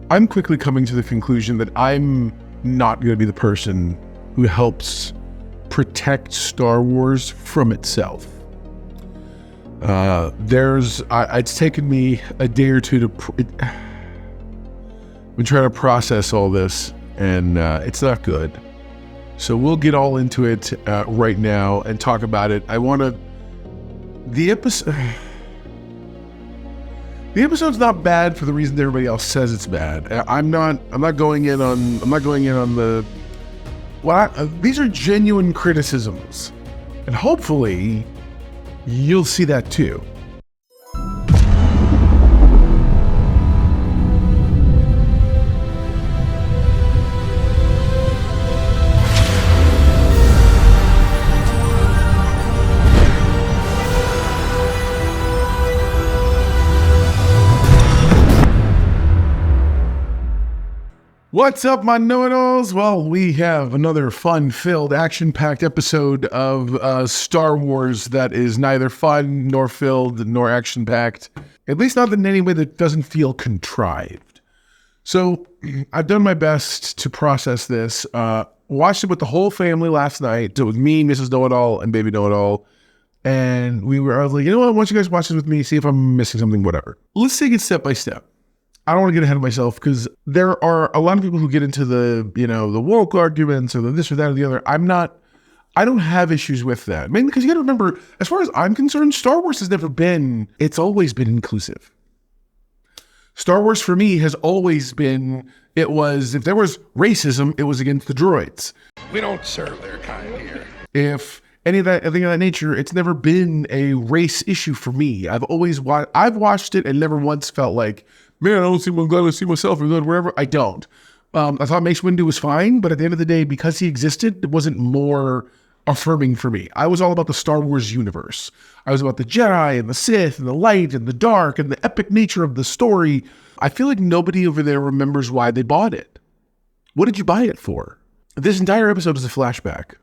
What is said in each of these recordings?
I'm quickly coming to the conclusion that I'm not going to be the person who helps protect Star Wars from itself. It's taken me a day or two I've been trying to process all this, and it's not good. So we'll get all into it right now and talk about it. The episode's not bad for the reason everybody else says it's bad. I'm not going in on these are genuine criticisms, and hopefully you'll see that too. What's up, my know-it-alls? Well, we have another fun-filled, action-packed episode of Star Wars that is neither fun, nor filled, nor action-packed. At least not in any way that doesn't feel contrived. So, I've done my best to process this. Watched it with the whole family last night. So it was me, Mrs. Know-it-all, and Baby Know-it-all. And I was like, you know what? Why don't you guys watch this with me, see if I'm missing something, whatever. Let's take it step by step. I don't want to get ahead of myself because there are a lot of people who get into the woke arguments or the this or that or the other. I don't have issues with that. Mainly because you got to remember, as far as I'm concerned, Star Wars it's always been inclusive. Star Wars for me has always been, if there was racism, it was against the droids. We don't serve their kind here. If anything of that nature, it's never been a race issue for me. I've watched it and never once felt like, man, I'm glad I see myself or wherever. I don't. I thought Mace Windu was fine, but at the end of the day, because he existed, it wasn't more affirming for me. I was all about the Star Wars universe. I was about the Jedi and the Sith and the light and the dark and the epic nature of the story. I feel like nobody over there remembers why they bought it. What did you buy it for? This entire episode is a flashback.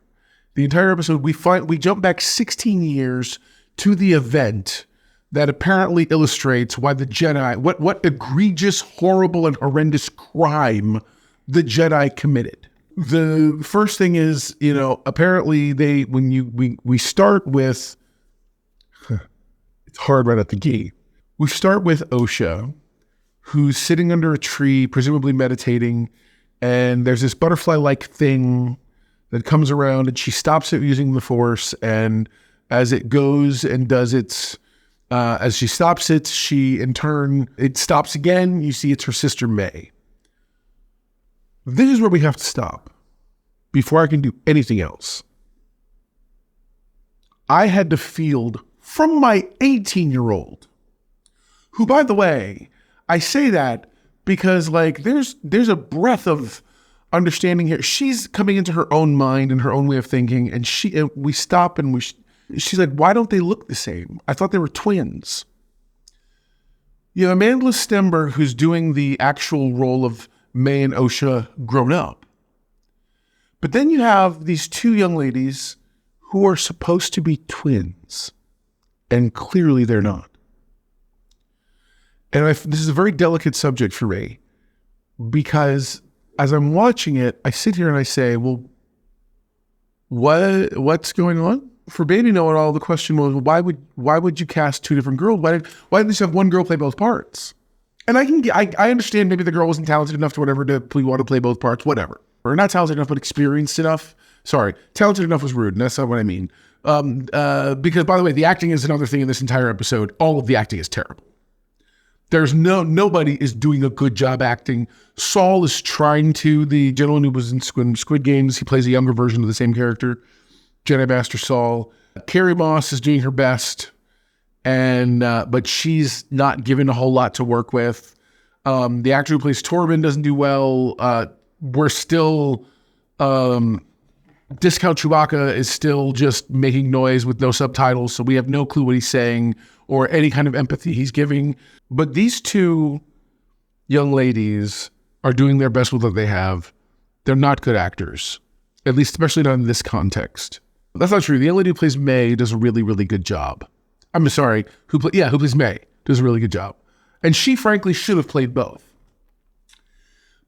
The entire episode, we jump back 16 years to the event that apparently illustrates why the Jedi, what egregious, horrible, and horrendous crime the Jedi committed. The first thing is, apparently we start with, it's hard right at the gate. We start with Osha, who's sitting under a tree, presumably meditating, and there's this butterfly-like thing that comes around, and she stops it using the Force, and as it goes and does its... as she stops it, it stops again. You see it's her sister May. This is where we have to stop before I can do anything else. I had to field from my 18-year-old, who, by the way, I say that because there's a breadth of understanding here. She's coming into her own mind and her own way of thinking, and we stop and she's like, why don't they look the same? I thought they were twins. You have Amanda Stenberg, who's doing the actual role of May and Osha grown up. But then you have these two young ladies who are supposed to be twins, and clearly they're not. And this is a very delicate subject for me, because as I'm watching it, I sit here and I say, well, what's going on? For Baby Know-it-all, the question was, why would you cast two different girls? Why didn't you just have one girl play both parts? And I understand maybe the girl wasn't talented enough to want to play both parts, whatever. Or not talented enough, but experienced enough. Sorry, talented enough was rude, and that's not what I mean. Because, by the way, the acting is another thing in this entire episode. All of the acting is terrible. Nobody is doing a good job acting. Saul is trying to, the gentleman who was in Squid Games, he plays a younger version of the same character. Jedi Master Saul. Carrie Moss is doing her best, but she's not given a whole lot to work with. The actor who plays Torben doesn't do well. We're still, Discount Chewbacca is still just making noise with no subtitles, so we have no clue what he's saying or any kind of empathy he's giving. But these two young ladies are doing their best with what they have. They're not good actors, at least especially not in this context. That's not true. The young lady who plays May does a really, really good job. I'm sorry, who plays May does a really good job. And she frankly should have played both.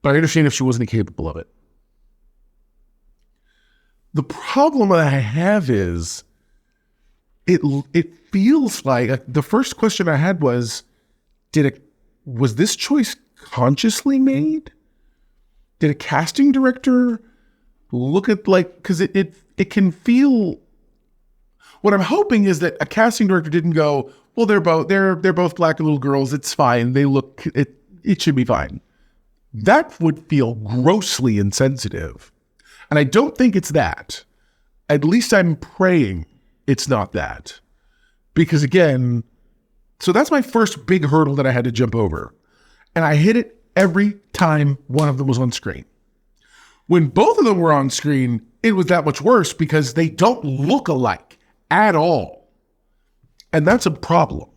But I understand if she wasn't capable of it. The problem that I have is it feels like the first question I had was, was this choice consciously made? Did a casting director look at because it can feel, what I'm hoping is that a casting director didn't go, well, they're both black little girls, it's fine, it should be fine. That would feel grossly insensitive. And I don't think it's that. At least I'm praying it's not that. Because again, so that's my first big hurdle that I had to jump over. And I hit it every time one of them was on screen. When both of them were on screen, it was that much worse because they don't look alike at all. And that's a problem.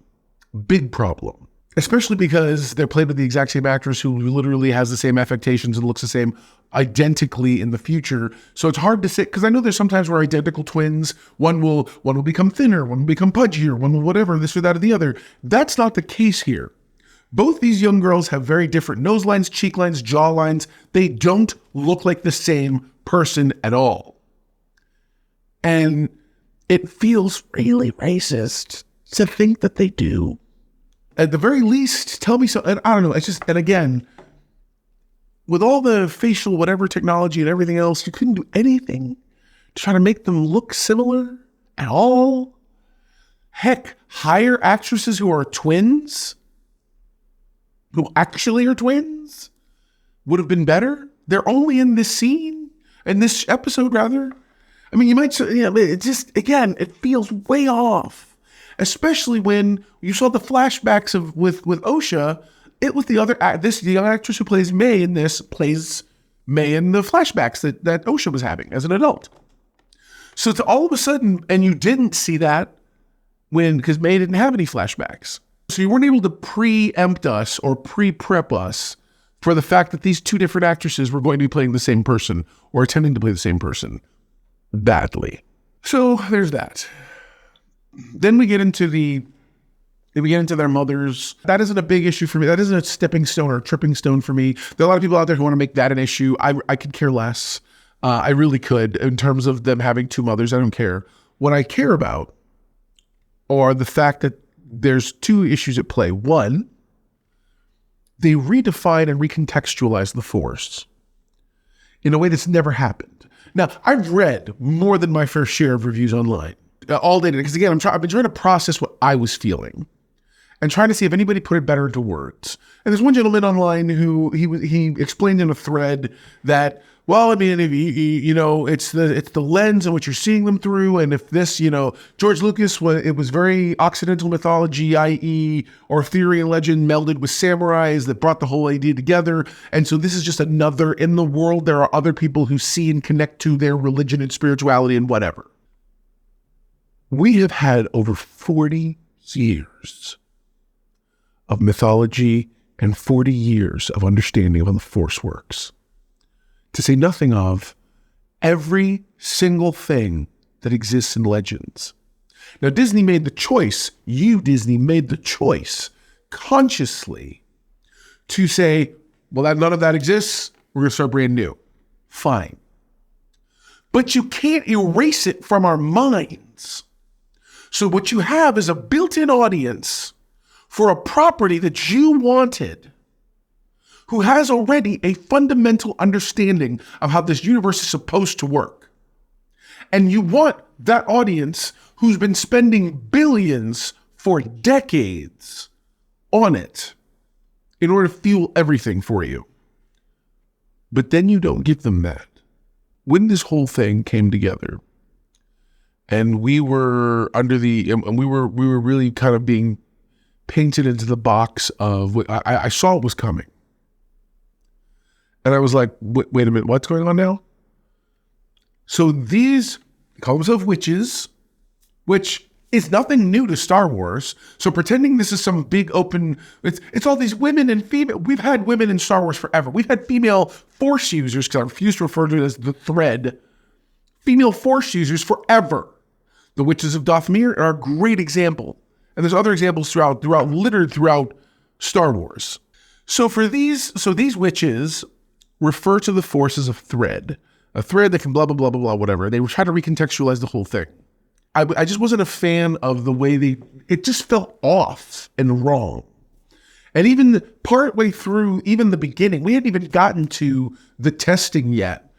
Big problem. Especially because they're played by the exact same actress who literally has the same affectations and looks the same identically in the future. So it's hard to say, because I know there's sometimes where identical twins, one will become thinner, one will become pudgier, one will whatever, this or that or the other. That's not the case here. Both these young girls have very different nose lines, cheek lines, jaw lines. They don't look like the same person at all. And it feels really racist to think that they do. At the very least, tell me so. And I don't know. It's just, and again, with all the facial whatever technology and everything else, you couldn't do anything to try to make them look similar at all. Heck, hire actresses who are twins, who actually are twins, would have been better. They're only in this scene, in this episode rather. I mean, you might say, yeah, it just, again, it feels way off. Especially when you saw the flashbacks with OSHA, it was the young actress who plays May in this plays May in the flashbacks that OSHA was having as an adult. So it's all of a sudden, and you didn't see that because May didn't have any flashbacks. So you weren't able to preempt us or pre-prep us for the fact that these two different actresses were going to be playing the same person or attempting to play the same person badly. So there's that. Then we get into their mothers. That isn't a big issue for me. That isn't a stepping stone or a tripping stone for me. There are a lot of people out there who want to make that an issue. I could care less. I really could. In terms of them having two mothers, I don't care. What I care about are the fact that there's two issues at play. One, they redefine and recontextualize the Force in a way that's never happened. Now, I've read more than my fair share of reviews online. All day today, because again, I've been trying to process what I was feeling and trying to see if anybody put it better into words. And there's one gentleman online who he explained in a thread that, well, I mean, if it's the lens in which you're seeing them through, and if this, George Lucas it was very Occidental mythology, i.e., Arthurian legend melded with samurais that brought the whole idea together, and so this is just another in the world. There are other people who see and connect to their religion and spirituality and whatever. We have had over 40 years of mythology and 40 years of understanding of how the Force works. To say nothing of every single thing that exists in legends. Now, Disney made the choice, Disney made the choice consciously to say, well, none of that exists, we're going to start brand new. Fine. But you can't erase it from our minds. So what you have is a built-in audience for a property that you wanted, who has already a fundamental understanding of how this universe is supposed to work. And you want that audience who's been spending billions for decades on it in order to fuel everything for you. But then you don't give them that. When this whole thing came together, and we were we were really kind of being painted into the box of, I saw it was coming. And I was like, wait a minute, what's going on now? So these call themselves witches, which is nothing new to Star Wars. So pretending this is some big open, it's all these women and female. We've had women in Star Wars forever. We've had female Force users, because I refuse to refer to it as the thread. Female Force users forever. The Witches of Dathomir are a great example. And there's other examples littered throughout Star Wars. So these witches refer to the Force as a thread that can blah, blah, blah, blah, blah, whatever. They were trying to recontextualize the whole thing. I just wasn't a fan of the way it just felt off and wrong. And even partway through, even the beginning, we hadn't even gotten to the testing yet.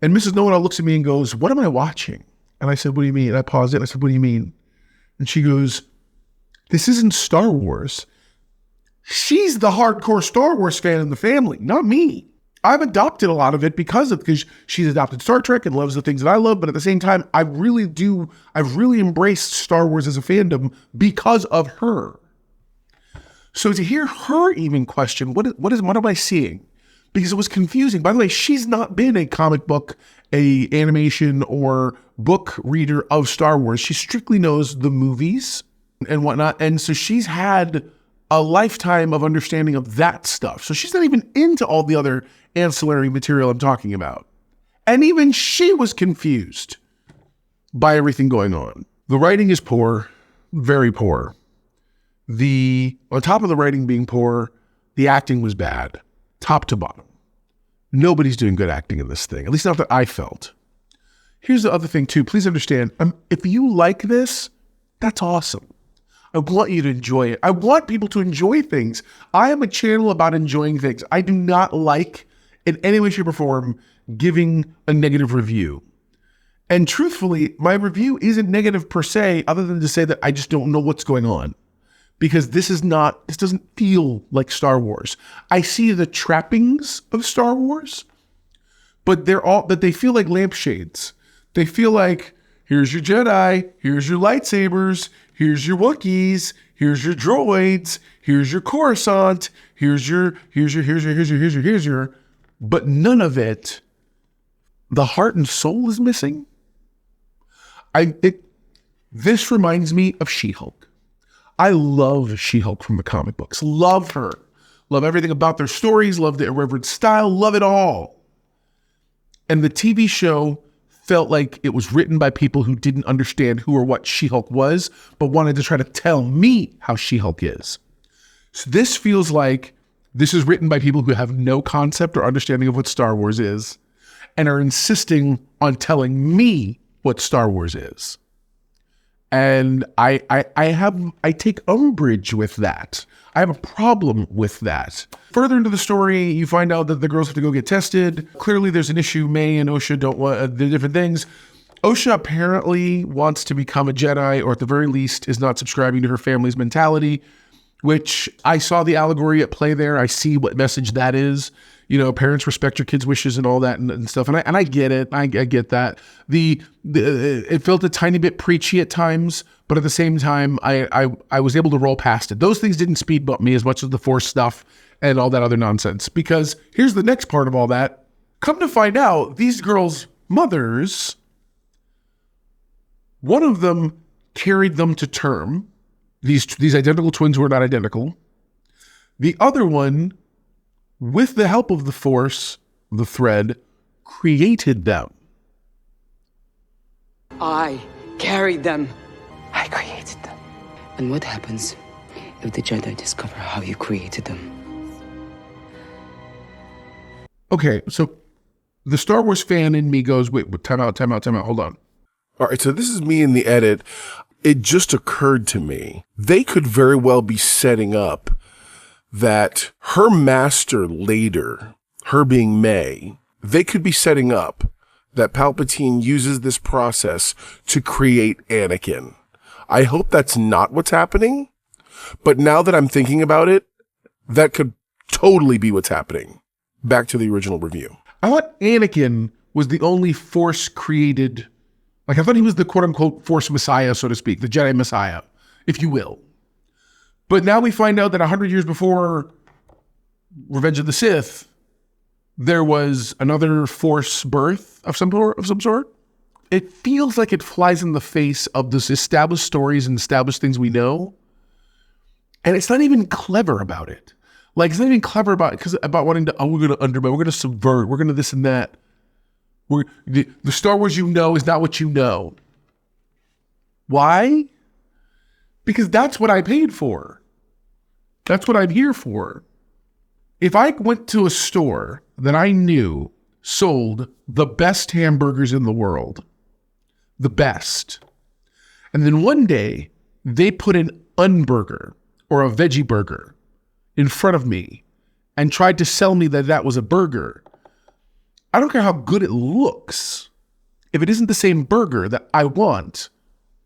And Mrs. Know-It-All looks at me and goes, "What am I watching?" And I said, "What do you mean?" And I paused it and I said, "What do you mean?" And she goes, "This isn't Star Wars." She's the hardcore Star Wars fan in the family, not me. I've adopted a lot of it because she's adopted Star Trek and loves the things that I love. But at the same time, I've really embraced Star Wars as a fandom because of her. So to hear her even question, what am I seeing? Because it was confusing. By the way, she's not been a comic book, a animation, or book reader of Star Wars. She strictly knows the movies and whatnot. And so she's had a lifetime of understanding of that stuff. So she's not even into all the other ancillary material I'm talking about. And even she was confused by everything going on. The writing is poor, very poor. On top of the writing being poor, the acting was bad, top to bottom. Nobody's doing good acting in this thing, at least not that I felt. Here's the other thing too. Please understand, if you like this, that's awesome. I want you to enjoy it. I want people to enjoy things. I am a channel about enjoying things. I do not like, in any way, shape, or form, giving a negative review. And truthfully, my review isn't negative per se, other than to say that I just don't know what's going on. Because this doesn't feel like Star Wars. I see the trappings of Star Wars, but they feel like lampshades. They feel like, here's your Jedi, here's your lightsabers, here's your Wookiees, here's your droids, here's your Coruscant, here's your, but none of it, the heart and soul is missing. This reminds me of She-Hulk. I love She-Hulk from the comic books. Love her. Love everything about their stories. Love the irreverent style. Love it all. And the TV show felt like it was written by people who didn't understand who or what She-Hulk was, but wanted to try to tell me how She-Hulk is. So this feels like this is written by people who have no concept or understanding of what Star Wars is and are insisting on telling me what Star Wars is. And I take umbrage with that. I have a problem with that. Further into the story, you find out that the girls have to go get tested. Clearly there's an issue. May and Osha don't want the different things. Osha apparently wants to become a Jedi, or at the very least is not subscribing to her family's mentality, which I saw the allegory at play there. I see what message that is. You know, parents respect your kids' wishes and all that and stuff. And I get it. I get that. It felt a tiny bit preachy at times, but at the same time, I was able to roll past it. Those things didn't speed bump me as much as the Force stuff and all that other nonsense. Because here's the next part of all that. Come to find out, these girls' mothers, one of them carried them to term. These identical twins were not identical. The other one, with the help of the Force, the thread, created them. I carried them. I created them. And what happens if the Jedi discover how you created them? Okay, so the Star Wars fan in me goes, wait, time out, hold on. All right, so this is me in the edit. It just occurred to me, they could very well be setting up that her master later, her being May, they could be setting up that Palpatine uses this process to create Anakin. I hope that's not what's happening, but now that I'm thinking about it, that could totally be what's happening. Back to the original review. I thought Anakin was the only Force created, like I thought he was the quote unquote Force Messiah, so to speak, the Jedi Messiah, if you will. But now we find out that 100 years before Revenge of the Sith, there was another Force birth of some sort. It feels like it flies in the face of those established stories and established things we know. And it's not even clever about it. Like, it's not even clever about wanting to, we're going to undermine, we're going to subvert, we're going to this and that. The Star Wars you know is not what you know. Why? Because that's what I paid for. That's what I'm here for. If I went to a store that I knew sold the best hamburgers in the world, the best, and then one day they put an unburger or a veggie burger in front of me and tried to sell me that that was a burger, I don't care how good it looks. If it isn't the same burger that I want,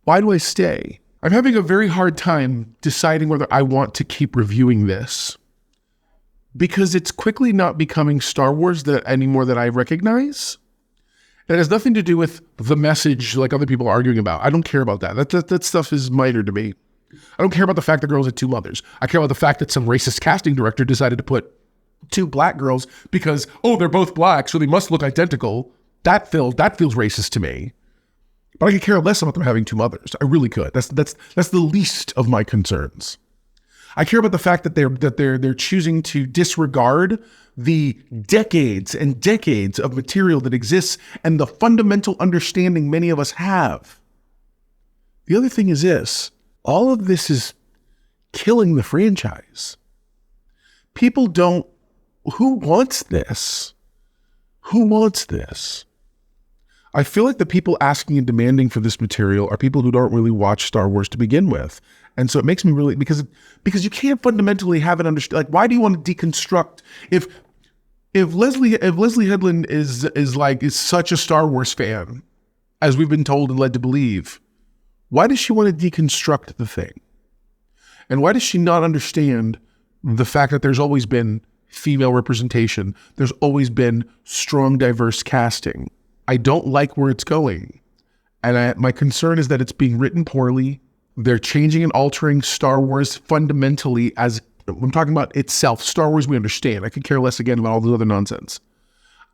why do I stay? I'm having a very hard time deciding whether I want to keep reviewing this because it's quickly not becoming Star Wars anymore that I recognize. It has nothing to do with the message like other people are arguing about. I don't care about that. That stuff is minor to me. I don't care about the fact that girls had two mothers. I care about the fact that some racist casting director decided to put two black girls because, oh, they're both black, so they must look identical. That feels racist to me. But I could care less about them having two mothers. I really could. That's the least of my concerns. I care about the fact that they're choosing to disregard the decades and decades of material that exists and the fundamental understanding many of us have. The other thing is this. All of this is killing the franchise. People don't... Who wants this? Who wants this? I feel like the people asking and demanding for this material are people who don't really watch Star Wars to begin with. And so it makes me really... Because you can't fundamentally have it understood. Like, why do you want to deconstruct... If Leslie Headland is such a Star Wars fan, as we've been told and led to believe, why does she want to deconstruct the thing? And why does she not understand the fact that there's always been female representation? There's always been strong, diverse casting. I don't like where it's going. And my concern is that it's being written poorly. They're changing and altering Star Wars fundamentally as... I'm talking about itself. Star Wars, we understand. I could care less again about all the other nonsense.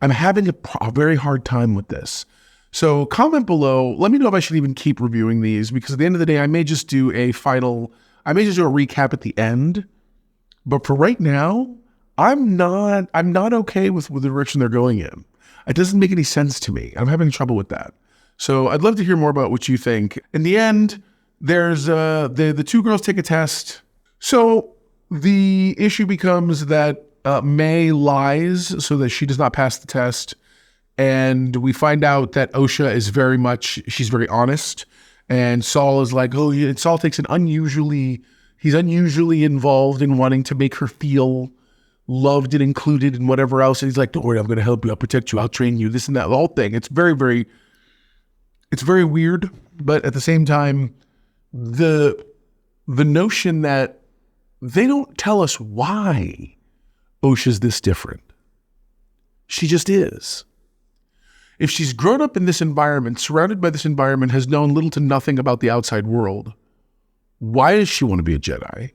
I'm having a very hard time with this. So comment below. Let me know if I should even keep reviewing these, because at the end of the day, I may just do a recap at the end. But for right now, I'm not okay with the direction they're going in. It doesn't make any sense to me. I'm having trouble with that. So I'd love to hear more about what you think. In the end, there's the two girls take a test. So the issue becomes that May lies so that she does not pass the test. And we find out that Osha is she's very honest. And Saul is like, oh, yeah. Saul takes he's unusually involved in wanting to make her feel loved and included and whatever else. And he's like, don't worry, I'm going to help you. I'll protect you. I'll train you. This and that, the whole thing. It's very, very, it's very weird. But at the same time, the notion that they don't tell us why Osha's this different. She just is. If she's grown up in this environment, surrounded by this environment, has known little to nothing about the outside world, why does she want to be a Jedi?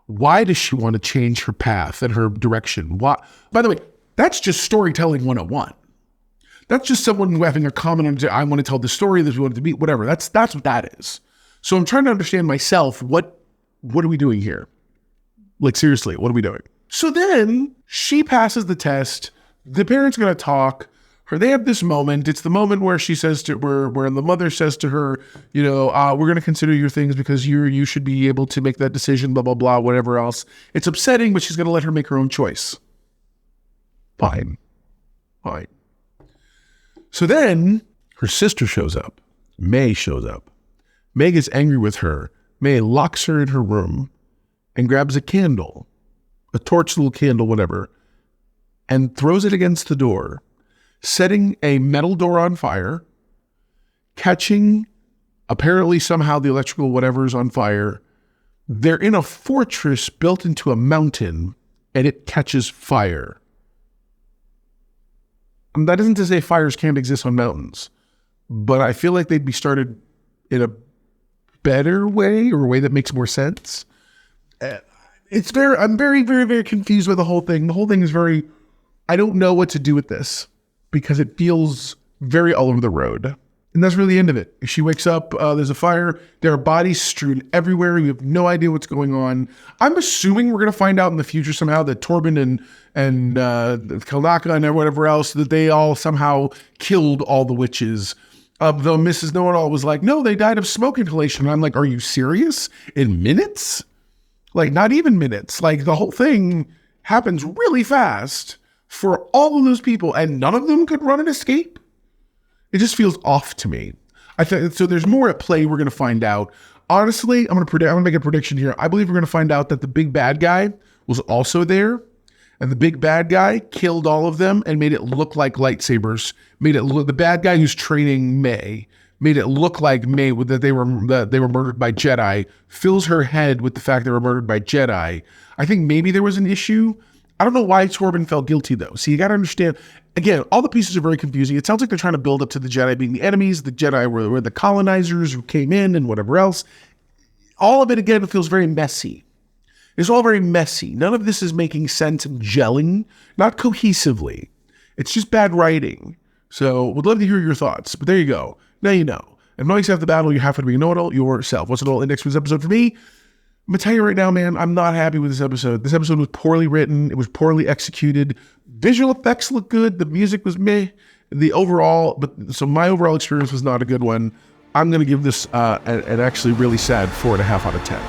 Why does she want to change her path and her direction? Why? By the way, that's just storytelling 101. That's just someone having a comment on, I want to tell the story that we want it to be, whatever. That's what that is. So I'm trying to understand myself, what are we doing here? Like, seriously, what are we doing? So then she passes the test. The parents are going to talk. They have this moment. It's the moment where she says where the mother says to her, we're going to consider your things because you should be able to make that decision, blah, blah, blah, whatever else. It's upsetting, but she's going to let her make her own choice. Fine. So then her sister shows up. May shows up. May gets angry with her. May locks her in her room and grabs a candle, a torch, little candle, whatever, and throws it against the door, setting a metal door on fire, catching apparently somehow the electrical whatever's on fire. They're in a fortress built into a mountain, and it catches fire. And that isn't to say fires can't exist on mountains, but I feel like they'd be started in a better way, or a way that makes more sense. I'm very, very, very confused with the whole thing. The whole thing is I don't know what to do with this because it feels very all over the road. And that's really the end of it. She wakes up, there's a fire, there are bodies strewn everywhere. We have no idea what's going on. I'm assuming we're going to find out in the future somehow that Torben and Kalnaka and whatever else, that they all somehow killed all the witches. Though Mrs. Know-It-All was like, no, they died of smoke inhalation. And I'm like, are you serious? In minutes? Like, not even minutes. Like, the whole thing happens really fast for all of those people, and none of them could run and escape. It just feels off to me. I think so. There's more at play. We're going to find out. Honestly, I'm going to make a prediction here. I believe we're going to find out that the big bad guy was also there, and the big bad guy killed all of them and made it look like lightsabers. Made it look, the bad guy who's training May made it look like May that they were murdered by Jedi. Fills her head with the fact they were murdered by Jedi. I think maybe there was an issue. I don't know why Torben felt guilty though. See, you got to understand. Again, all the pieces are very confusing. It sounds like they're trying to build up to the Jedi being the enemies. The Jedi were the colonizers who came in and whatever else. All of it, again, feels very messy. It's all very messy. None of this is making sense and gelling, not cohesively. It's just bad writing. So would love to hear your thoughts. But there you go. Now you know. And knowing half the battle, you have to be a know-it-all yourself. What's it all index for this episode for me? I'm going to tell you right now, man, I'm not happy with this episode. This episode was poorly written. It was poorly executed. Visual effects look good. The music was meh. So my overall experience was not a good one. I'm going to give this an actually really sad 4.5 out of 10.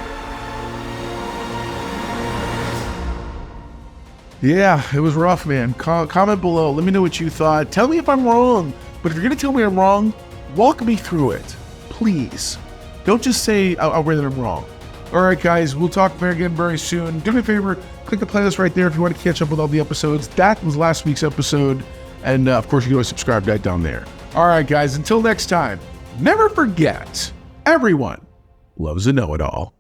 Yeah, it was rough, man. Comment below. Let me know what you thought. Tell me if I'm wrong. But if you're going to tell me I'm wrong, walk me through it. Please. Don't just say I'll rather I'm wrong. All right, guys, we'll talk again very soon. Do me a favor, click the playlist right there if you want to catch up with all the episodes. That was last week's episode. And, of course, you can always subscribe right down there. All right, guys, until next time, never forget, everyone loves a know-it-all.